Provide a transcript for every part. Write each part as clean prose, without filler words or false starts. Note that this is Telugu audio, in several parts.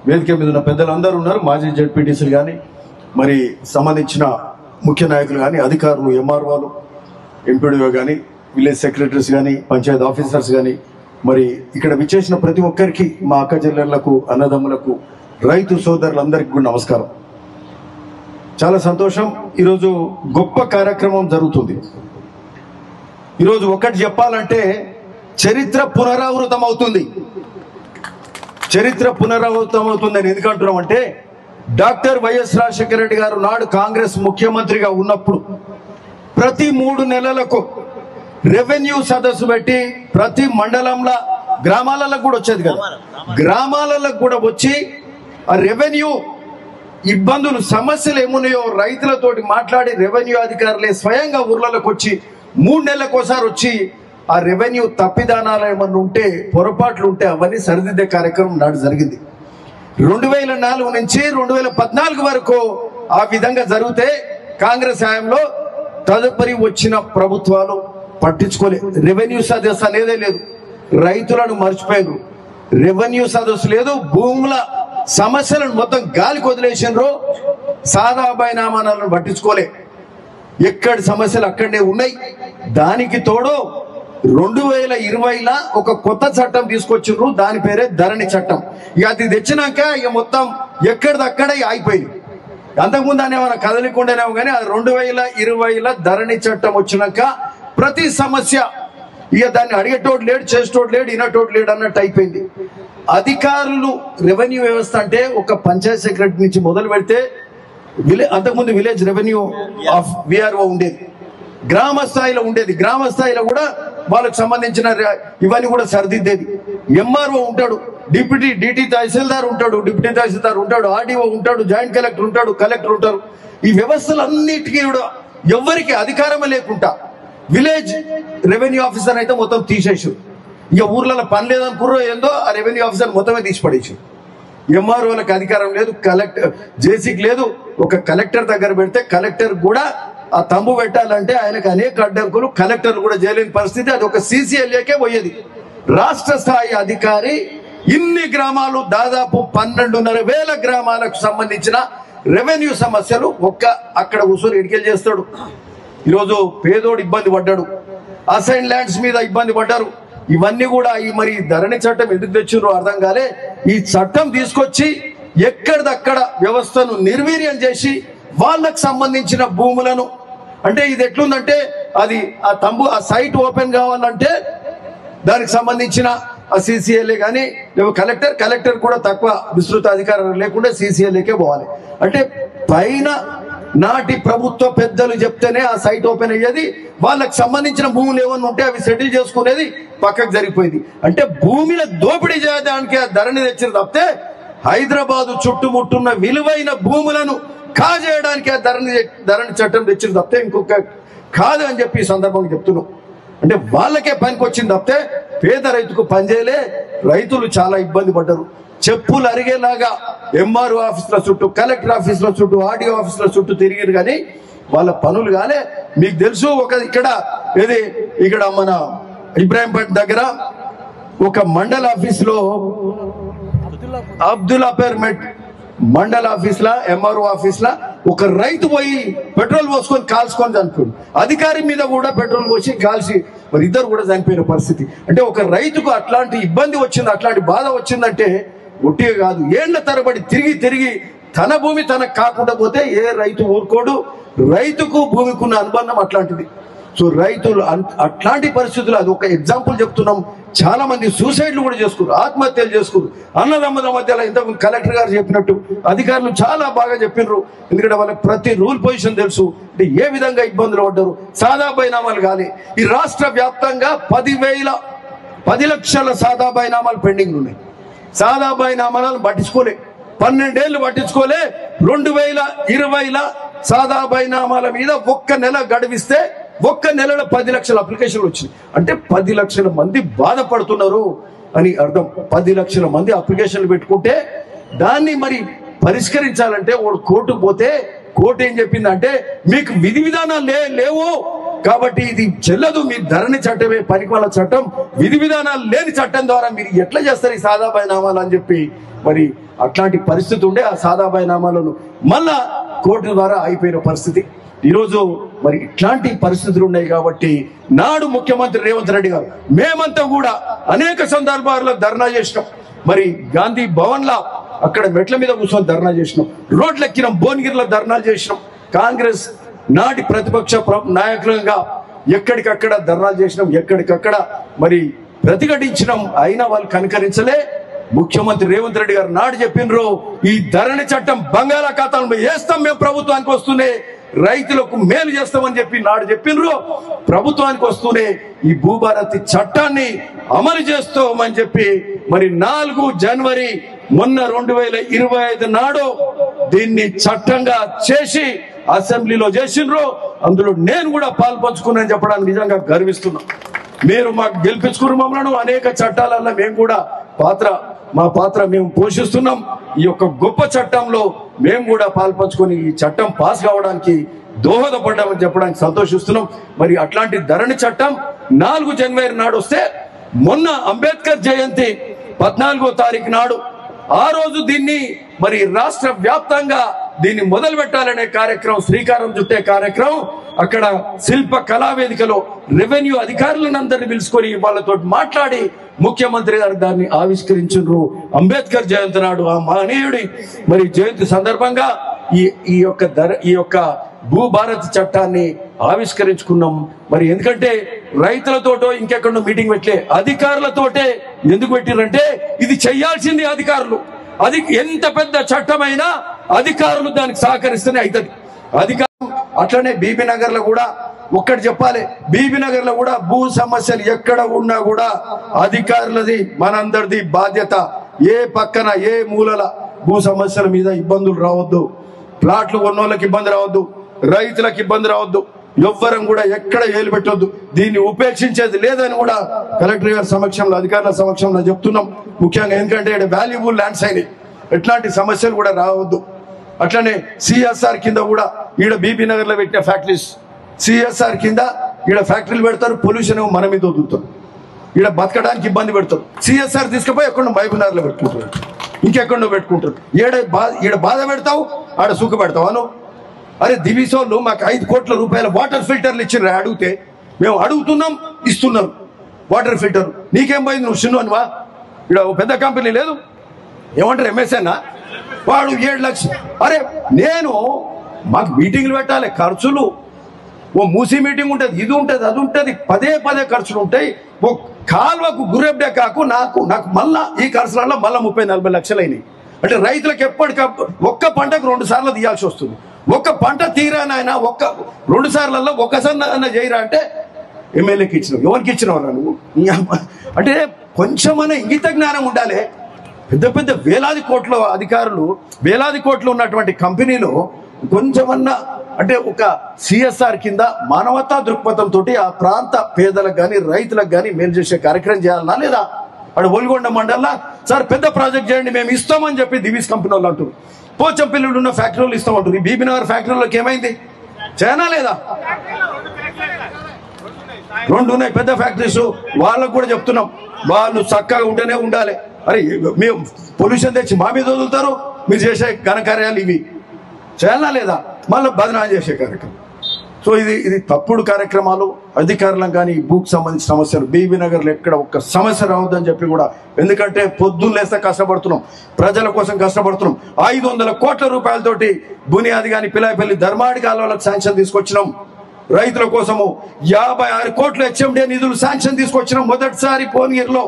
వేదిక మీద ఉన్న పెద్దలందరూ ఉన్నారు, మాజీ జెడ్పీటీసీలు కానీ, మరి సంబంధించిన ముఖ్య నాయకులు కానీ, అధికారులు, ఎంఆర్ఓలు, ఎంపీడీఓ కానీ, విలేజ్ సెక్రటరీస్ కానీ, పంచాయతీ ఆఫీసర్స్ కానీ, మరి ఇక్కడ విచ్చేసిన ప్రతి ఒక్కరికి, మా అక్క చెల్లెళ్లకు, అన్నదమ్ములకు, రైతు సోదరులందరికీ కూడా నమస్కారం. చాలా సంతోషం. ఈరోజు గొప్ప కార్యక్రమం జరుగుతుంది. ఈరోజు ఒకటి చెప్పాలంటే చరిత్ర పునరావృతం అవుతుంది. చరిత్ర పునరావృతం అవుతుందని ఎందుకంటున్నాం అంటే, డాక్టర్ వైఎస్ రాజశేఖర రెడ్డి గారు నాడు కాంగ్రెస్ ముఖ్యమంత్రిగా ఉన్నప్పుడు ప్రతి 3 నెలలకు రెవెన్యూ సదస్సు పెట్టి ప్రతి మండలంలో గ్రామాలలో కూడా వచ్చేది కదా, గ్రామాలలో కూడా వచ్చి ఆ రెవెన్యూ ఇబ్బందులు, సమస్యలు ఏమున్నాయో రైతులతోటి మాట్లాడి రెవెన్యూ అధికారులే స్వయంగా ఊర్లలోకి వచ్చి 3 నెలలకు ఒకసారి వచ్చి ఆ రెవెన్యూ తప్పిదానాలు ఏమన్నా ఉంటే, పొరపాట్లు ఉంటే అవన్నీ సరిదిద్దే కార్యక్రమం నాడు జరిగింది. 2004 నుంచి 2014 వరకు ఆ విధంగా జరిగితే కాంగ్రెస్ హయాంలో తదుపరి వచ్చిన ప్రభుత్వాలు పట్టించుకోలేదు. రెవెన్యూ సదస్సు అనేదే లేదు, రైతులను మర్చిపోయారు. రెవెన్యూ సదస్సు లేదు, భూముల సమస్యలను మొత్తం గాలికి వదిలేసినారు. సాదా బైనామాలను పట్టించుకోలే, ఎక్కడి సమస్యలు అక్కడనే ఉన్నాయి. దానికి తోడు 2020లో ఒక కొత్త చట్టం తీసుకొచ్చిండ్రు, దాని పేరే ధరణి చట్టం. ఇక అది తెచ్చినాక ఇక మొత్తం ఎక్కడిదక్కడే అయిపోయింది. అంతకుముందు అనేమైనా కదలికుండానేమో కానీ అది 2020లో ధరణి చట్టం వచ్చినాక ప్రతి సమస్య ఇక దాన్ని అడిగేటోడు లేడు, చేసేటోడు లేడు, వినేటోడు లేడు అన్నట్టు అయిపోయింది. అధికారులు రెవెన్యూ వ్యవస్థ అంటే ఒక పంచాయత్ సెక్రటరీ నుంచి మొదలు పెడితే అంతకుముందు విలేజ్ రెవెన్యూ ఆఫ్ విఆర్ఓ ఉండేది, గ్రామ స్థాయిలో ఉండేది. గ్రామ స్థాయిలో కూడా వాళ్ళకు సంబంధించిన ఇవన్నీ కూడా సరిదిద్దేది. ఎంఆర్ఓ ఉంటాడు, డిప్యూటీ తహసీల్దార్ ఉంటాడు, డిప్యూటీ తహసీల్దార్ ఉంటాడు, ఆర్డీఓ ఉంటాడు, జాయింట్ కలెక్టర్ ఉంటాడు, కలెక్టర్ ఉంటారు. ఈ వ్యవస్థలన్నిటికీ కూడా ఎవరికి అధికారమే లేకుండా విలేజ్ రెవెన్యూ ఆఫీసర్ అయితే మొత్తం తీసేసారు. ఇక ఊర్లలో పని లేదనుకుర్రో ఏందో ఆ రెవెన్యూ ఆఫీసర్ మొత్తమే తీసి పడేసారు. ఎంఆర్ఓలకు అధికారం లేదు, జేసీకి లేదు. ఒక కలెక్టర్ దగ్గర పెడితే కలెక్టర్ కూడా ఆ తంబు పెట్టాలంటే ఆయనకు అనేక అడ్డంకులు, కలెక్టర్లు కూడా చేయలేని పరిస్థితి. అది ఒక సీసీఎల్ఏకే పోయేది. రాష్ట్ర స్థాయి అధికారి ఇన్ని గ్రామాలు, దాదాపు 12,500 గ్రామాలకు సంబంధించిన రెవెన్యూ సమస్యలు అక్కడ ఉసూరు ఎడికెళ్ళి చేస్తాడు. ఈరోజు పేదోడు ఇబ్బంది పడ్డాడు, అసైన్ ల్యాండ్స్ మీద ఇబ్బంది పడ్డారు. ఇవన్నీ కూడా ఈ మరి ధరణి చట్టం ఎందుకు తెచ్చారో అర్థం కాలే. ఈ చట్టం తీసుకొచ్చి ఎక్కడిదక్కడ వ్యవస్థను నిర్వీర్యం చేసి వాళ్ళకు సంబంధించిన భూములను, అంటే ఇది ఎట్లుందంటే అది ఆ సైట్ ఓపెన్ కావాలంటే దానికి సంబంధించిన ఆ సీసీఎల్ఏ కానీ కలెక్టర్ కూడా తక్కువ విస్తృత అధికారం లేకుండా సీసీఎల్ఏకే పోవాలి. అంటే పైన నాటి ప్రభుత్వ పెద్దలు చెప్తేనే ఆ సైట్ ఓపెన్ అయ్యేది. వాళ్ళకి సంబంధించిన భూములు ఏమన్నా ఉంటే అవి సెటిల్ చేసుకునేది పక్కకు జరిగిపోయింది. అంటే భూమిని దోపిడీ చేయడానికి ఆ ధరణి తెచ్చిన తప్పితే హైదరాబాదు చుట్టుముట్టున్న విలువైన భూములను కాజేయడానికి ఆ ధరణి చట్టం తెచ్చిన తప్పితే ఇంకొక కాదు అని చెప్పి ఈ సందర్భంగా చెప్తున్నాం. అంటే వాళ్ళకే పనికి వచ్చింది తప్పితే పేద రైతుకు పనిచేయలే. రైతులు చాలా ఇబ్బంది పడ్డారు. చెప్పులు అరిగేలాగా ఎంఆర్ఓ ఆఫీసుల చుట్టూ, కలెక్టర్ ఆఫీసుల చుట్టూ, ఆర్డీఓ ఆఫీసుల చుట్టూ తిరిగారు కానీ వాళ్ళ పనులు కాలే. మీకు తెలుసు, ఇక్కడ మన ఇబ్రాహీంపేట దగ్గర ఒక మండల ఆఫీసులో అబ్దుల్లాపేర్మెట్ మండల ఆఫీసులా, ఎంఆర్ఓ ఆఫీసులా ఒక రైతు పోయి పెట్రోల్ పోసుకొని కాల్చుకొని చనిపోయాడు. అధికారి మీద కూడా పెట్రోల్ పోసి కాల్చి మరి ఇద్దరు కూడా చనిపోయిన పరిస్థితి. అంటే ఒక రైతుకు అట్లాంటి ఇబ్బంది వచ్చింది, అట్లాంటి బాధ వచ్చిందంటే ఒట్టిగా కాదు. ఏళ్ల తరబడి తిరిగి తన భూమి తనకు కాకుండా పోతే ఏ రైతు ఊరుకోడు. రైతుకు భూమికి ఉన్న అనుబంధం అట్లాంటిది. సో రైతులు అట్లాంటి పరిస్థితులు, అది ఒక ఎగ్జాంపుల్ చెప్తున్నాం. చాలా మంది సూసైడ్లు కూడా చేసుకున్నారు, ఆత్మహత్యలు చేసుకున్నారు. అన్నదమ్ముల మధ్యలో ఇంతకు కలెక్టర్ గారు చెప్పినట్టు అధికారులు చాలా బాగా చెప్పినారు. ఎందుకంటే వాళ్ళకి ప్రతి రూల్ పొజిషన్ తెలుసు. అంటే ఏ విధంగా ఇబ్బందులు పడ్డారు. సాదా బైనామాలు కానీ ఈ రాష్ట్ర వ్యాప్తంగా 10 లక్షల సాదా బైనామాలు పెండింగ్ ఉన్నాయి. సాదా బైనామాలను పట్టించుకోలే, 12 ఏళ్ళు పట్టించుకోలే. 2020లో సాదా బైనామాల మీద 1 నెల గడివిస్తే 1 నెలలో 10 లక్షల అప్లికేషన్లు వచ్చినాయి. అంటే 10 లక్షల మంది బాధపడుతున్నారు అని అర్థం. 10 లక్షల మంది అప్లికేషన్లు పెట్టుకుంటే దాన్ని మరి పరిష్కరించాలంటే వాడు కోర్టుకు పోతే కోర్టు ఏం చెప్పిందంటే మీకు విధి విధానాలు లేవు కాబట్టి ఇది చెల్లదు, మీ ధరణి చట్టమే పరిపాలన చట్టం, విధి విధానాలు లేని చట్టం ద్వారా మీరు ఎట్లా చేస్తారు ఈ సాదా బైనామాలు అని చెప్పి మరి అట్లాంటి పరిస్థితి ఉండే ఆ సాదాబాయి నామాలను మళ్ళా కోర్టు ద్వారా అయిపోయిన పరిస్థితి. ఈరోజు మరి ఇట్లాంటి పరిస్థితులు ఉన్నాయి కాబట్టి నాడు ముఖ్యమంత్రి రేవంత్ రెడ్డి గారు మేమంతా కూడా అనేక సందర్భాల్లో ధర్నా చేసినాం. మరి గాంధీ భవన్లా అక్కడ మెట్ల మీద కూర్చొని ధర్నా చేసినాం, రోడ్లెక్కినాం, భువనగిరిలో ధర్నాలు చేసినాం. కాంగ్రెస్ నాటి ప్రతిపక్ష నాయకులుగా ఎక్కడికక్కడ ధర్నాలు చేసినాం, ఎక్కడికక్కడ మరి ప్రతిఘటించినాం. అయినా వాళ్ళు కనికరించలే. ముఖ్యమంత్రి రేవంత్ రెడ్డి గారు నాడు చెప్పినరు, ఈ ధరణి చట్టం బంగాళాఖాతంలో వేస్తాం, మేము ప్రభుత్వానికి వస్తూనే రైతులకు మేలు చేస్తామని చెప్పి నాడు చెప్పినరు. ప్రభుత్వానికి వస్తూనే ఈ భూభారతి చట్టాన్ని అమలు చేస్తామని చెప్పి మరి 4 జనవరి మొన్న 2025 నాడు దీన్ని చట్టంగా చేసి అసెంబ్లీలో చేసిండ్రు. అందులో నేను కూడా పాల్పంచుకున్నానని చెప్పడానికి నిజంగా గర్విస్తున్నా. మీరు మాకు గెలిపించుకున్న మమ్మల్ని అనేక చట్టాలలో మేము కూడా మా పాత్ర మేము పోషిస్తున్నాం. ఈ యొక్క గొప్ప చట్టంలో మేము కూడా పాల్పంచుకొని ఈ చట్టం పాస్ కావడానికి దోహదపడ్డామని చెప్పడానికి సంతోషిస్తున్నాం. మరి అట్లాంటి ధరణి చట్టం 4 జనవరి నాడు వస్తే మొన్న అంబేద్కర్ జయంతి 14వ తారీఖు నాడు ఆ రోజు దీన్ని మరి రాష్ట్ర వ్యాప్తంగా దీన్ని మొదలు పెట్టాలనే కార్యక్రమం, శ్రీకారం చుట్టే కార్యక్రమం అక్కడ శిల్ప కళావేదికలో రెవెన్యూ అధికారులందరినీ పిలుచుకొని వాళ్ళతో మాట్లాడి ముఖ్యమంత్రి గారు దాన్ని ఆవిష్కరించారు. అంబేద్కర్ జయంతి నాడు ఆ మహనీయుడి మరి జయంతి సందర్భంగా ఈ యొక్క భూభారతి చట్టాన్ని ఆవిష్కరించుకున్నాం. మరి ఎందుకంటే రైతులతోటో ఇంకెక్కడో మీటింగ్ పెట్టలే, అధికారులతోటే. ఎందుకు పెట్టిరంటే ఇది చెయ్యాల్సింది అధికారులు. అది ఎంత పెద్ద చట్టమైనా అధికారులు దానికి సహకరిస్తేనే అవుతుంది. అధికారం అట్లనే బీబీ నగర్ లో కూడా ఒక్కటి చెప్పాలి, బీబీ నగర్ లో కూడా భూ సమస్యలు ఎక్కడ ఉన్నా కూడా అధికారులది మనందరిది బాధ్యత. ఏ పక్కన ఏ మూలల భూ సమస్యల మీద ఇబ్బందులు రావద్దు, ప్లాట్లు కొన్నోళ్ళకి ఇబ్బంది రావద్దు, రైతులకు ఇబ్బంది రావద్దు, ఎవ్వరం కూడా ఎక్కడ ఏలు పెట్టొద్దు. దీన్ని ఉపేక్షించేది లేదని కూడా కలెక్టర్ గారి సమక్షంలో, అధికారుల సమక్షంలో చెప్తున్నాం. ముఖ్యంగా ఎందుకంటే ఇక్కడ వాల్యుబుల్ ల్యాండ్స్ అయినాయి, ఎట్లాంటి సమస్యలు కూడా రావద్దు. అట్లనే సిఎస్ఆర్ కింద కూడా ఈడ బీబీ నగర్ లో పెట్టిన ఫ్యాక్టరీస్, సిఎస్ఆర్ కింద ఈడ ఫ్యాక్టరీలు పెడతారు, పొల్యూషన్ మన మీద వదులుతారు, ఈడ బతకడానికి ఇబ్బంది పెడతారు. సిఎస్ఆర్ తీసుకుపోయి ఎక్కడో మహబూబ్నగర్ లో పెట్టుకుంటారు, ఇంకెక్కడో పెట్టుకుంటారు. ఈడ బాధ పెడతావు, ఆడ సుఖ పెడతావు అను. అరే దివిసోళ్ళు మాకు 5 కోట్ల రూపాయల వాటర్ ఫిల్టర్లు ఇచ్చిన అడిగితే మేము అడుగుతున్నాం, ఇస్తున్నారు వాటర్ ఫిల్టర్. నీకేం పోయింది, నువ్వు చిన్న అనువా? ఇక్కడ పెద్ద కంపెనీ లేదు, ఏమంటారు ఎంఎస్ఎన్నా, వాడు 7 లక్షలు. అరే నేను మాకు మీటింగ్లు పెట్టాలి, ఖర్చులు, ఓ మూసీ మీటింగ్ ఉంటుంది, ఇది ఉంటుంది, అది ఉంటుంది, పదే ఖర్చులు ఉంటాయి. ఓ కాల్వకు గురెబ్డే కాకు నాకు మళ్ళా ఈ ఖర్చులలో మళ్ళీ 30-40 లక్షలు అయినాయి. అంటే రైతులకు ఎప్పటికప్పుడు ఒక్క పంటకు 2 సార్లు తీయాల్సి వస్తుంది. ఒక్క పంట తీరానైనా 2 సార్లలో ఒక్కసారి చేయరా అంటే ఎమ్మెల్యేకి ఇచ్చినావు, ఎవరికి ఇచ్చినవరా నువ్వు? అంటే కొంచెమన్నా ఇంగిత జ్ఞానం ఉండాలి. పెద్ద వేలాది కోట్ల అధికారులు, వేలాది కోట్లు ఉన్నటువంటి కంపెనీలో కొంచెమన్నా అంటే ఒక సిఎస్ఆర్ కింద మానవతా దృక్పథంతో ఆ ప్రాంత పేదలకు కానీ రైతులకు కానీ మేలు చేసే కార్యక్రమం చేయాలన్నా లేదా? అక్కడ ఒల్గొండ మండలంలో సార్ పెద్ద ప్రాజెక్ట్ చేయండి మేము ఇస్తామని చెప్పి దివీస్ కంపెనీ వాళ్ళు అంటారు. పోచంపల్లిలో ఉన్న ఫ్యాక్టరీలు ఇస్తామంటారు. ఈ బీబీ నగర్ ఫ్యాక్టరీలోకి ఏమైంది? చేయనా లేదా? 2 ఉన్నాయి పెద్ద ఫ్యాక్టరీస్. వాళ్ళకు కూడా చెప్తున్నాం, వాళ్ళు చక్కగా ఉంటేనే ఉండాలి. అరే మేము పొల్యూషన్ తెచ్చి మా మీద వదులుతారు, మీరు చేసే ఘనకార్యాలు ఇవి చేయాలా లేదా? మళ్ళీ బదనాలు చేసే కార్యక్రమం. సో ఇది తప్పుడు కార్యక్రమాలు. అధికారులకు కానీ భూకు సంబంధించిన సమస్యలు బీబీ నగర్లో ఎక్కడ ఒక్క సమస్య రావద్దని చెప్పి కూడా, ఎందుకంటే పొద్దున్న లేస్తే కష్టపడుతున్నాం, ప్రజల కోసం కష్టపడుతున్నాం. 500 కోట్ల రూపాయలతోటి బునియాది కానీ పిలాయిపల్లి ధర్మాడి కాలువలకు శాంక్షన్ తీసుకొచ్చినాం. రైతుల కోసము 56 కోట్ల హెచ్ఎండిఏ నిధులు శాంక్షన్ తీసుకొచ్చినాం. మొదటిసారి భువనగిరిలో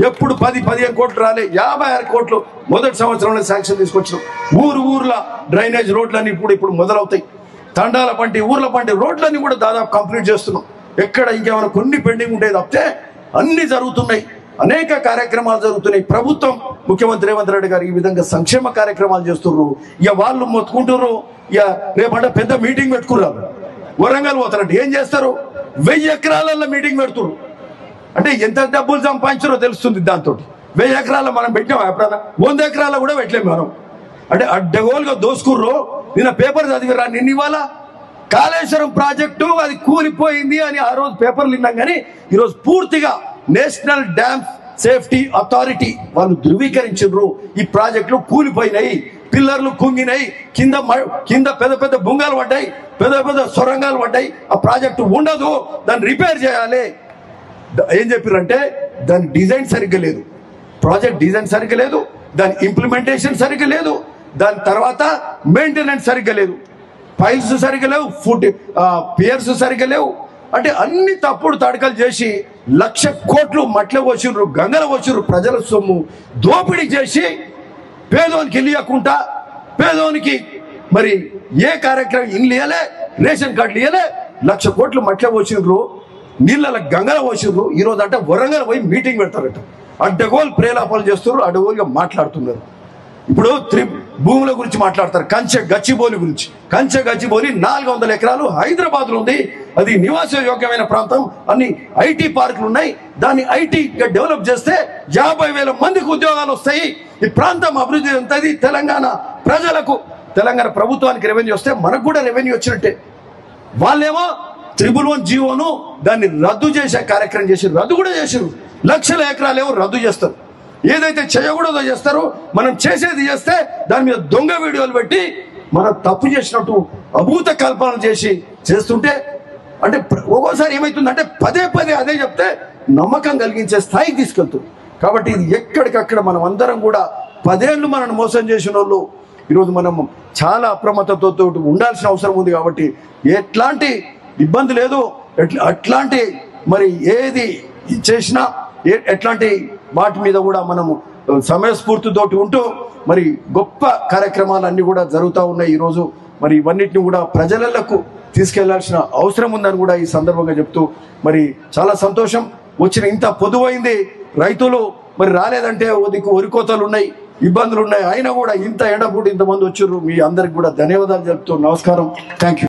ఎప్పుడు 10-15 కోట్లు రాలే, 56 కోట్లు మొదటి సంవత్సరంలో శాంక్షన్ తీసుకొచ్చినాం. ఊర్ల డ్రైనేజ్ రోడ్లన్నీ ఇప్పుడు మొదలవుతాయి. తండాల పంటి ఊర్ల పంటి రోడ్లన్నీ కూడా దాదాపు కంప్లీట్ చేస్తున్నాం. ఎక్కడ ఇంకేమైనా కొన్ని పెండింగ్ ఉంటాయి తప్పితే అన్ని జరుగుతున్నాయి. అనేక కార్యక్రమాలు జరుగుతున్నాయి. ప్రభుత్వం ముఖ్యమంత్రి రేవంత్ రెడ్డి గారు ఈ విధంగా సంక్షేమ కార్యక్రమాలు చేస్తున్నారు. ఇక వాళ్ళు మొత్తుకుంటున్నారు. ఇక రేపంటే పెద్ద మీటింగ్ పెట్టుకున్నారు, వరంగల్ పోతారంటే ఏం చేస్తారు? 1000 ఎకరాలలో మీటింగ్ పెడుతున్నారు. అంటే ఎంత డబ్బులు సంపాదించారో తెలుస్తుంది దాంతో. 1000 ఎకరాల మనం పెట్టాం, ఎప్పుడన్నా 100 ఎకరాల కూడా పెట్టలేము మనం. అంటే అడ్డగోలుగా దోసుకుర్రు. నిన్న పేపర్ చదివిరా, నిన్న ఇవాళ కాళేశ్వరం ప్రాజెక్టు అది కూలిపోయింది అని ఆ రోజు పేపర్లు విన్నాం. కానీ ఈరోజు పూర్తిగా నేషనల్ డ్యామ్ సేఫ్టీ అథారిటీ వాళ్ళు ధృవీకరించారు ఈ ప్రాజెక్టులు కూలిపోయినాయి, పిల్లర్లు కుంగినాయి, కింద పెద్ద పెద్ద బుంగాలు పడ్డాయి, పెద్ద పెద్ద సొరంగాలు పడ్డాయి, ఆ ప్రాజెక్టు ఉండదు, దాన్ని రిపేర్ చేయాలి. ఏం చెప్పారంటే దాని డిజైన్ సరిగ్గా లేదు, ప్రాజెక్ట్ డిజైన్ సరిగ్గా లేదు, దాని ఇంప్లిమెంటేషన్ సరిగ్గా లేదు, దాని తర్వాత మెయింటెనెన్స్ సరిగ్గా లేదు, ఫైల్స్ సరిగ్గా లేవు, పియర్స్ సరిగ్గా లేవు. అంటే అన్ని తప్పుడు తడకలు చేసి 1,00,000 కోట్లు మట్ల వచ్చిండ్రు, గంగల వచ్చిండ్రు, ప్రజల సొమ్ము దోపిడీ చేసి పేదోనికి ఇల్లు ఇవ్వకుండా, పేదోనికి మరి ఏ కార్యక్రమం ఇల్లు ఇవ్వలే, రేషన్ కార్డులు ఇవ్వలే, 1,00,000 కోట్లు మట్ల వచ్చిండ్రు, నీళ్ళ గంగల వచ్చిండ్రు. ఈరోజు అంటే వరంగల్ పోయి మీటింగ్ పెడతారట, అడ్డగోలు ప్రేలాపాలు చేస్తున్నారు, అడ్డగోలుగా మాట్లాడుతున్నారు. ఇప్పుడు భూముల గురించి మాట్లాడతారు, కంచె గచ్చిబౌలి గురించి. కంచె గచ్చిబౌలి 400 ఎకరాలు హైదరాబాద్ లో ఉంది, అది నివాస యోగ్యమైన ప్రాంతం, అన్ని ఐటీ పార్కులు ఉన్నాయి. దాన్ని ఐటీగా డెవలప్ చేస్తే 50,000 మందికి ఉద్యోగాలు వస్తాయి, ఈ ప్రాంతం అభివృద్ధి ఉంటుంది. తెలంగాణ ప్రజలకు, తెలంగాణ ప్రభుత్వానికి రెవెన్యూ వస్తే మనకు కూడా రెవెన్యూ వచ్చినట్టే. వాళ్ళేమో 111 జీవోను దాన్ని రద్దు చేసే కార్యక్రమం చేసి రద్దు కూడా చేసారు. 1,00,000 ఎకరాలు ఏమో రద్దు చేస్తారు, ఏదైతే చేయకూడదో చేస్తారో. మనం చేసేది చేస్తే దాని మీద దొంగ వీడియోలు పెట్టి మనం తప్పు చేసినట్టు అభూత కల్పనలు చేస్తుంటే అంటే ఒక్కోసారి ఏమవుతుందంటే పదే పదే అదే చెప్తే నమ్మకం కలిగించే స్థాయికి తీసుకెళ్తుంది. కాబట్టి ఇది ఎక్కడికక్కడ మనం అందరం కూడా 10 ఏళ్ళు మనల్ని మోసం చేసిన వాళ్ళు ఈరోజు మనం చాలా అప్రమత్తతో ఉండాల్సిన అవసరం ఉంది. కాబట్టి ఎట్లాంటి ఇబ్బంది లేదు, అట్లాంటి మరి ఏది చేసినా ఎట్లాంటి వాటి మీద కూడా మనము సమయస్ఫూర్తితోటి ఉంటూ మరి గొప్ప కార్యక్రమాలన్నీ కూడా జరుగుతూ ఉన్నాయి. ఈరోజు మరి ఇవన్నిటిని కూడా ప్రజలకు తీసుకెళ్లాల్సిన అవసరం ఉందని కూడా ఈ సందర్భంగా చెప్తూ మరి చాలా సంతోషం. వచ్చిన ఇంత పొదువైంది, రైతులు మరి రాలేదంటే వరికోతలు ఉన్నాయి, ఇబ్బందులు ఉన్నాయి, అయినా కూడా ఇంత ఎండపూట ఇంతమంది వచ్చారు. మీ అందరికి కూడా ధన్యవాదాలు చెప్తూ నమస్కారం. Thank you.